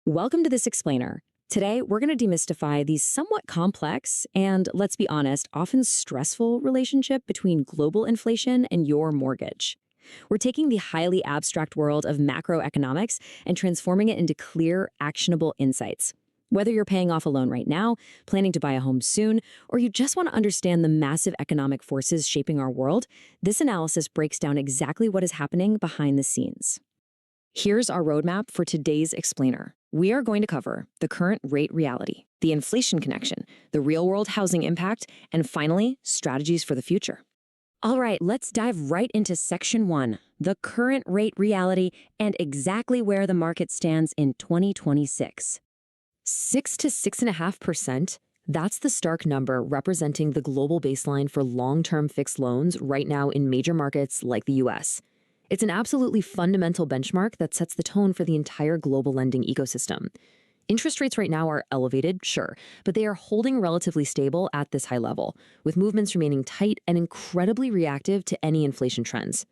Welcome to This Explainer. Today, we're going to demystify the somewhat complex and, let's be honest, often stressful relationship between global inflation and your mortgage. We're taking the highly abstract world of macroeconomics and transforming it into clear, actionable insights. Whether you're paying off a loan right now, planning to buy a home soon, or you just want to understand the massive economic forces shaping our world, this analysis breaks down exactly what is happening behind the scenes. Here's our roadmap for today's explainer. We are going to cover the current rate reality, the inflation connection, the real-world housing impact, and finally, strategies for the future. All right, let's dive right into Section 1, the current rate reality and exactly where the market stands in 2026. 6 to 6.5%, that's the stark number representing the global baseline for long-term fixed loans right now in major markets like the US. It's an absolutely fundamental benchmark that sets the tone for the entire global lending ecosystem. Interest rates right now are elevated, sure, but they are holding relatively stable at this high level, with movements remaining tight and incredibly reactive to any inflation trends.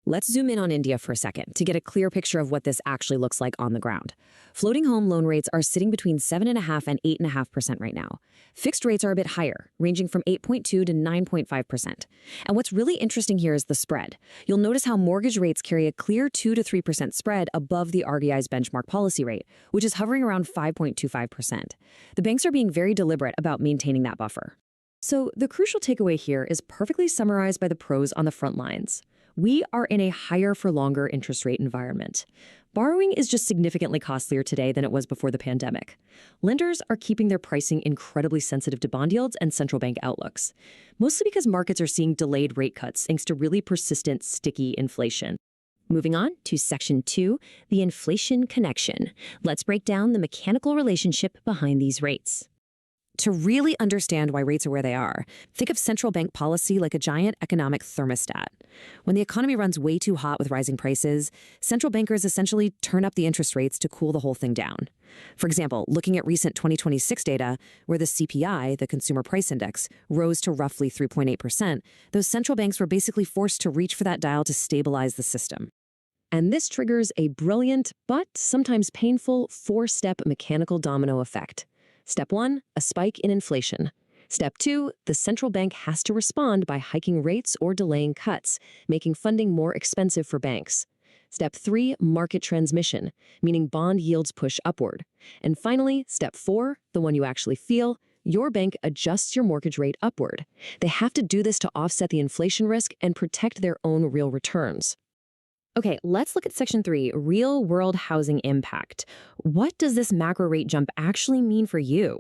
Let's zoom in on India for a second to get a clear picture of what this actually looks like on the ground. Floating home loan rates are sitting between 7.5% and 8.5% right now. Fixed rates are a bit higher, ranging from 8.2 to 9.5%. And what's really interesting here is the spread. You'll notice how mortgage rates carry a clear 2 to 3% spread above the RBI's benchmark policy rate, which is hovering around 5.25%. The banks are being very deliberate about maintaining that buffer. So the crucial takeaway here is perfectly summarized by the pros on the front lines. We are in a higher for longer interest rate environment. Borrowing is just significantly costlier today than it was before the pandemic. Lenders are keeping their pricing incredibly sensitive to bond yields and central bank outlooks, mostly because markets are seeing delayed rate cuts thanks to really persistent, sticky inflation. Moving on to Section 2, the inflation connection. Let's break down the mechanical relationship behind these rates. To really understand why rates are where they are, think of central bank policy like a giant economic thermostat. When the economy runs way too hot with rising prices, central bankers essentially turn up the interest rates to cool the whole thing down. For example, looking at recent 2026 data, where the CPI, the Consumer Price Index, rose to roughly 3.8%, those central banks were basically forced to reach for that dial to stabilize the system. And this triggers a brilliant, but sometimes painful, four-step mechanical domino effect. Step 1, a spike in inflation. Step 2, the central bank has to respond by hiking rates or delaying cuts, making funding more expensive for banks. Step 3, market transmission, meaning bond yields push upward. And finally, Step 4, the one you actually feel, your bank adjusts your mortgage rate upward. They have to do this to offset the inflation risk and protect their own real returns. Okay, let's look at Section 3, real-world housing impact. What does this macro rate jump actually mean for you?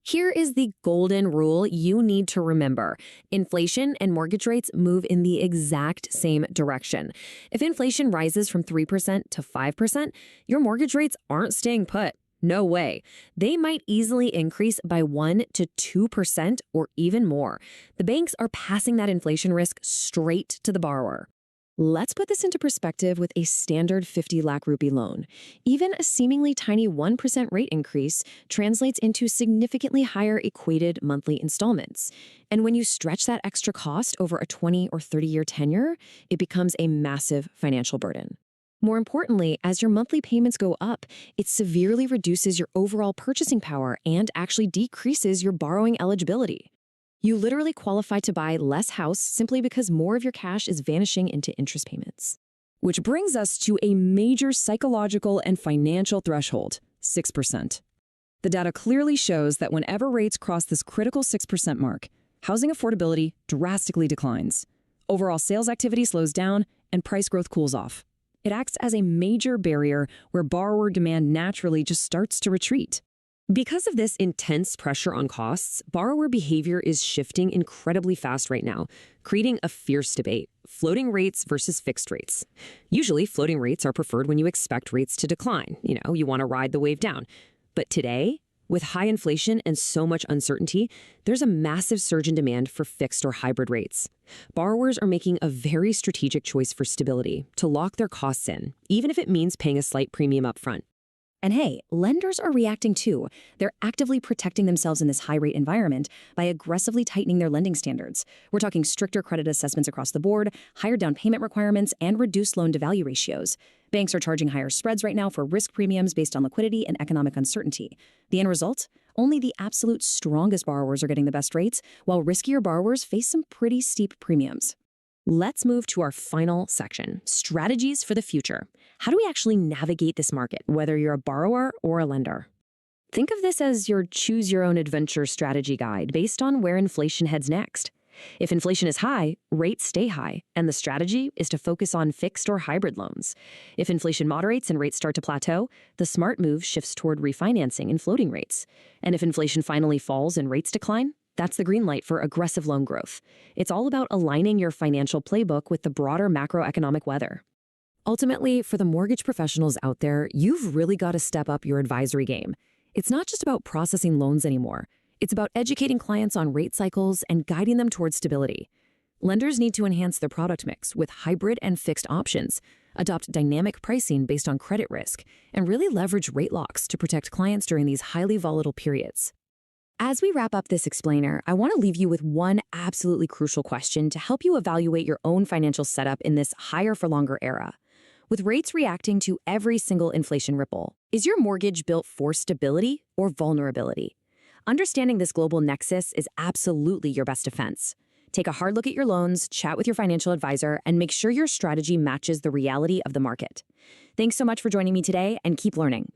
Here is the golden rule you need to remember. Inflation and mortgage rates move in the exact same direction. If inflation rises from 3% to 5%, your mortgage rates aren't staying put. No way. They might easily increase by 1 to 2% or even more. The banks are passing that inflation risk straight to the borrower. Let's put this into perspective with a standard 50 lakh rupee loan. Even a seemingly tiny 1% rate increase translates into significantly higher equated monthly installments. And when you stretch that extra cost over a 20 or 30-year tenure, it becomes a massive financial burden. More importantly, as your monthly payments go up, it severely reduces your overall purchasing power and actually decreases your borrowing eligibility. You literally qualify to buy less house simply because more of your cash is vanishing into interest payments. Which brings us to a major psychological and financial threshold, 6%. The data clearly shows that whenever rates cross this critical 6% mark, housing affordability drastically declines. Overall sales activity slows down and price growth cools off. It acts as a major barrier where borrower demand naturally just starts to retreat. Because of this intense pressure on costs, borrower behavior is shifting incredibly fast right now, creating a fierce debate: floating rates versus fixed rates. Usually, floating rates are preferred when you expect rates to decline. You want to ride the wave down. But today, with high inflation and so much uncertainty, there's a massive surge in demand for fixed or hybrid rates. Borrowers are making a very strategic choice for stability, to lock their costs in, even if it means paying a slight premium upfront. And hey, lenders are reacting too. They're actively protecting themselves in this high-rate environment by aggressively tightening their lending standards. We're talking stricter credit assessments across the board, higher down payment requirements, and reduced loan-to-value ratios. Banks are charging higher spreads right now for risk premiums based on liquidity and economic uncertainty. The end result? Only the absolute strongest borrowers are getting the best rates, while riskier borrowers face some pretty steep premiums. Let's move to our final section, strategies for the future. How do we actually navigate this market, whether you're a borrower or a lender? Think of this as your choose-your-own-adventure strategy guide based on where inflation heads next. If inflation is high, rates stay high, and the strategy is to focus on fixed or hybrid loans. If inflation moderates and rates start to plateau, the smart move shifts toward refinancing and floating rates. And if inflation finally falls and rates decline, that's the green light for aggressive loan growth. It's all about aligning your financial playbook with the broader macroeconomic weather. Ultimately, for the mortgage professionals out there, you've really got to step up your advisory game. It's not just about processing loans anymore. It's about educating clients on rate cycles and guiding them towards stability. Lenders need to enhance their product mix with hybrid and fixed options, adopt dynamic pricing based on credit risk, and really leverage rate locks to protect clients during these highly volatile periods. As we wrap up this explainer, I want to leave you with one absolutely crucial question to help you evaluate your own financial setup in this higher for longer era. With rates reacting to every single inflation ripple, is your mortgage built for stability or vulnerability? Understanding this global nexus is absolutely your best defense. Take a hard look at your loans, chat with your financial advisor, and make sure your strategy matches the reality of the market. Thanks so much for joining me today, and keep learning.